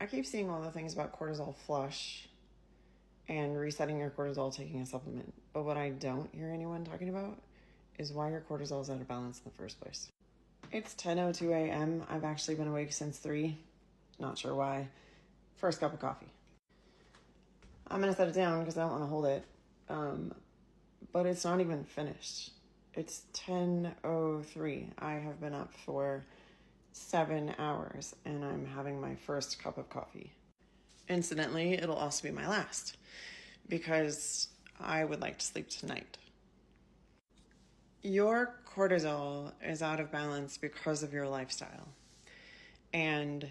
I keep seeing all the things about cortisol flush and resetting your cortisol taking a supplement. But what I don't hear anyone talking about is why your cortisol is out of balance in the first place. It's 10:02 a.m. I've actually been awake since 3. Not sure why. First cup of coffee. I'm going to set it down because I don't want to hold it. But it's not even finished. It's 10:03. I have been up for 7 hours and I'm having my first cup of coffee. Incidentally, it'll also be my last because I would like to sleep tonight. Your cortisol is out of balance because of your lifestyle and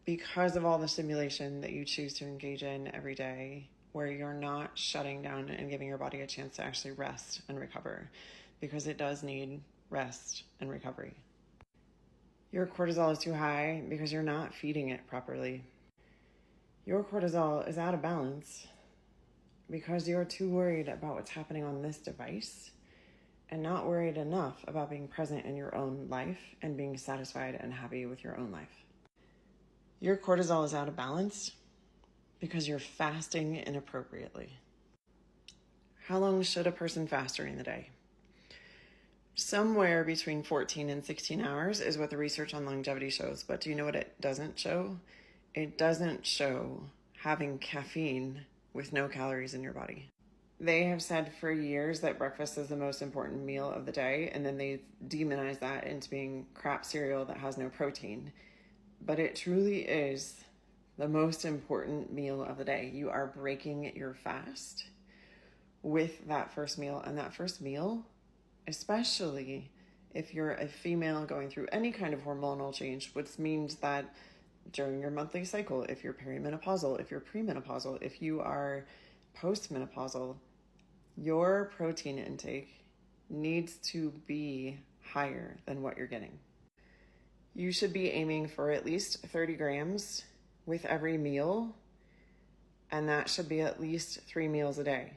because of all the stimulation that you choose to engage in every day, where you're not shutting down and giving your body a chance to actually rest and recover, because it does need rest and recovery. Your cortisol is too high because you're not feeding it properly. Your cortisol is out of balance because you're too worried about what's happening on this device and not worried enough about being present in your own life and being satisfied and happy with your own life. Your cortisol is out of balance because you're fasting inappropriately. How long should a person fast during the day? Somewhere between 14 and 16 hours is what the research on longevity shows. But do you know what it doesn't show? It doesn't show having caffeine with no calories in your body. They have said for years that breakfast is the most important meal of the day, and then they demonize that into being crap cereal that has no protein. But it truly is the most important meal of the day. You are breaking your fast with that first meal, and that first meal, especially if you're a female going through any kind of hormonal change, which means that during your monthly cycle, if you're perimenopausal, if you're premenopausal, if you are postmenopausal, your protein intake needs to be higher than what you're getting. You should be aiming for at least 30 grams with every meal, and that should be at least 3 meals a day.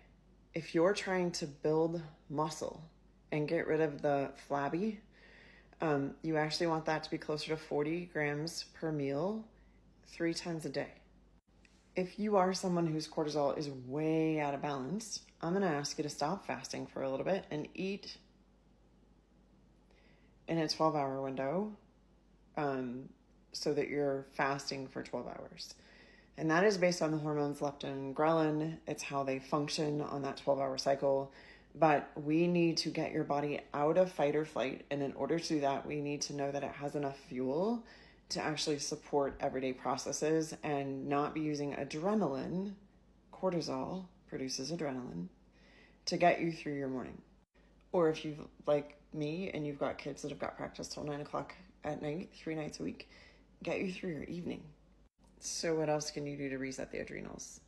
If you're trying to build muscle and get rid of the flabby, you actually want that to be closer to 40 grams per meal 3 times a day. If you are someone whose cortisol is way out of balance, I'm going to ask you to stop fasting for a little bit and eat in a 12-hour window, so that you're fasting for 12 hours. And that is based on the hormones leptin and ghrelin. It's how they function on that 12-hour cycle. But we need to get your body out of fight or flight. And in order to do that, we need to know that it has enough fuel to actually support everyday processes and not be using adrenaline. Cortisol produces adrenaline to get you through your morning. Or if you like me and you've got kids that have got practice till 9 o'clock at night, 3 nights a week, get you through your evening. So what else can you do to reset the adrenals?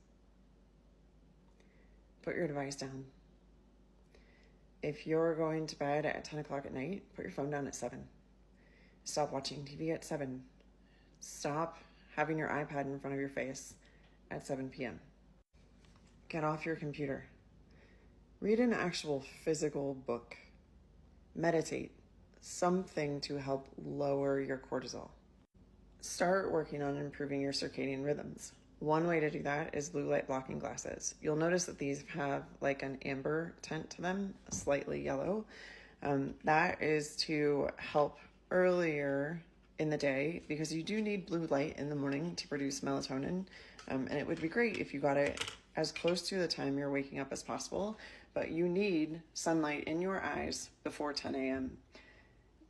Put your device down. If you're going to bed at 10 o'clock at night, put your phone down at 7. Stop watching TV at 7. Stop having your iPad in front of your face at 7 p.m. Get off your computer. Read an actual physical book. Meditate. Something to help lower your cortisol. Start working on improving your circadian rhythms. One way to do that is blue light blocking glasses. You'll notice that these have like an amber tint to them, slightly yellow. That is to help earlier in the day because you do need blue light in the morning to produce melatonin. And it would be great if you got it as close to the time you're waking up as possible, but you need sunlight in your eyes before 10 a.m.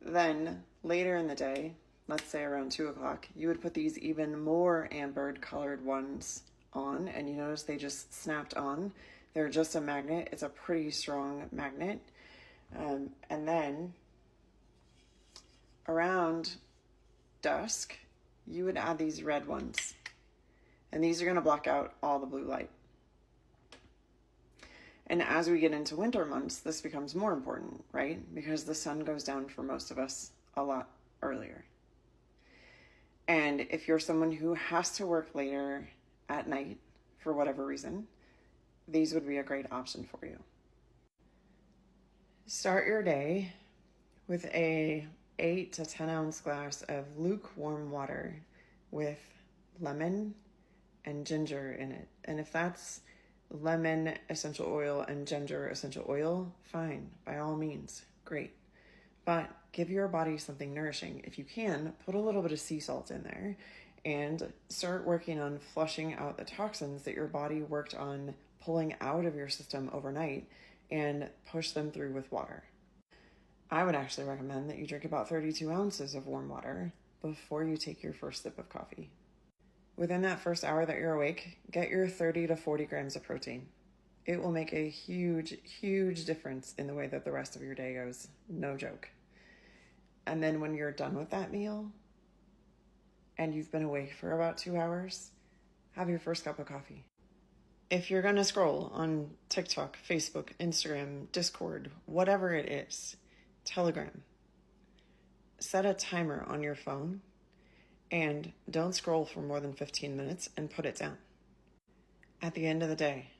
Then later in the day, let's say around 2 o'clock, you would put these even more amber colored ones on, and you notice they just snapped on. They're just a magnet. It's a pretty strong magnet. And then around dusk, you would add these red ones. And these are going to block out all the blue light. And as we get into winter months, this becomes more important, right? Because the sun goes down for most of us a lot earlier. And if you're someone who has to work later at night for whatever reason, these would be a great option for you. Start your day with a 8 to 10 ounce glass of lukewarm water with lemon and ginger in it. And if that's lemon essential oil and ginger essential oil, fine, by all means, great. But give your body something nourishing. If you can, put a little bit of sea salt in there and start working on flushing out the toxins that your body worked on pulling out of your system overnight and push them through with water. I would actually recommend that you drink about 32 ounces of warm water before you take your first sip of coffee. Within that first hour that you're awake, get your 30 to 40 grams of protein. It will make a huge, huge difference in the way that the rest of your day goes. No joke. And then when you're done with that meal and you've been awake for about 2 hours, have your first cup of coffee. If you're going to scroll on TikTok, Facebook, Instagram, Discord, whatever it is, Telegram, set a timer on your phone and don't scroll for more than 15 minutes and put it down. At the end of the day,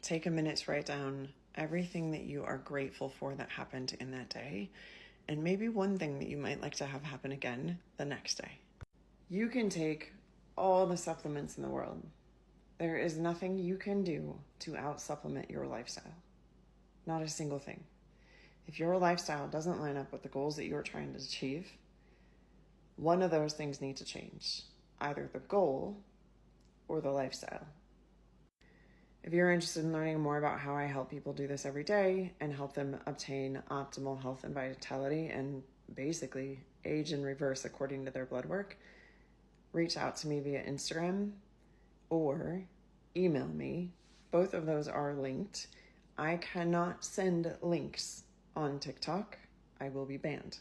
take a minute to write down everything that you are grateful for that happened in that day, and maybe one thing that you might like to have happen again the next day. You can take all the supplements in the world. There is nothing you can do to out-supplement your lifestyle. Not a single thing. If your lifestyle doesn't line up with the goals that you're trying to achieve, one of those things need to change, either the goal or the lifestyle. If you're interested in learning more about how I help people do this every day and help them obtain optimal health and vitality and basically age in reverse according to their blood work, reach out to me via Instagram or email me. Both of those are linked. I cannot send links on TikTok. I will be banned.